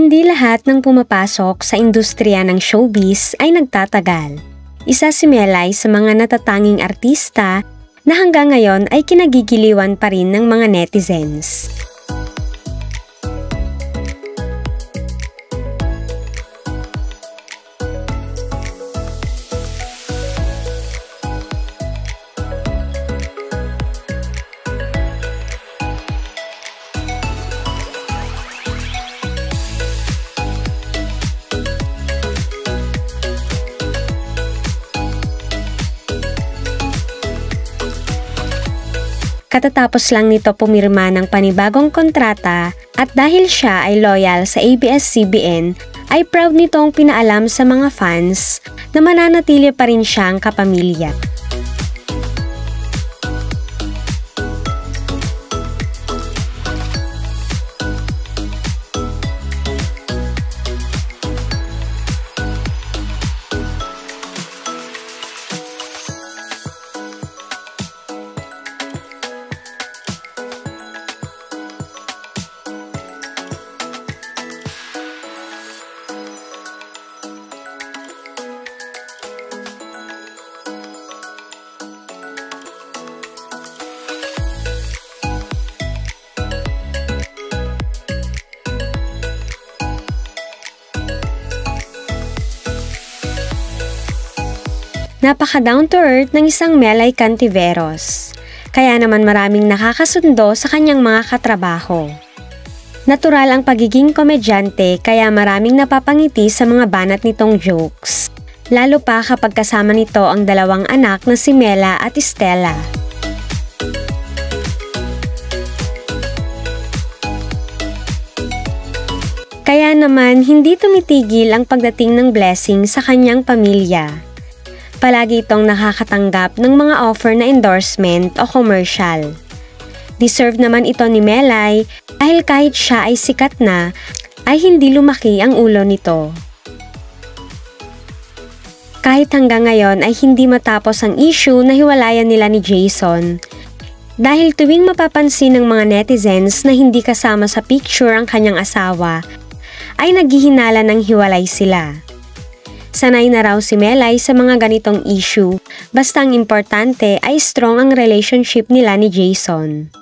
Hindi lahat ng pumapasok sa industriya ng showbiz ay nagtatagal. Isa si Melay sa mga natatanging artista na hanggang ngayon ay kinagigiliwan pa rin ng mga netizens. Katatapos lang nito pumirma ng panibagong kontrata at dahil siya ay loyal sa ABS-CBN ay proud nitong pinaalam sa mga fans na mananatili pa rin siyang kapamilya. Napaka-down to earth ng isang Melay Cantiveros, kaya naman maraming nakakasundo sa kanyang mga katrabaho. Natural ang pagiging komedyante kaya maraming napapangiti sa mga banat nitong jokes, lalo pa kapag kasama nito ang dalawang anak na si Mela at Stella. Kaya naman hindi tumitigil ang pagdating ng blessing sa kanyang pamilya. Palagi itong nakakatanggap ng mga offer na endorsement o commercial. Deserve naman ito ni Melay dahil kahit siya ay sikat na, ay hindi lumaki ang ulo nito. Kahit hanggang ngayon ay hindi matapos ang issue na hiwalayan nila ni Jason. Dahil tuwing mapapansin ng mga netizens na hindi kasama sa picture ang kanyang asawa, ay naghihinala ng hiwalay sila. Sanay na raw si Melay sa mga ganitong issue, basta ang importante ay strong ang relationship nila ni Jason.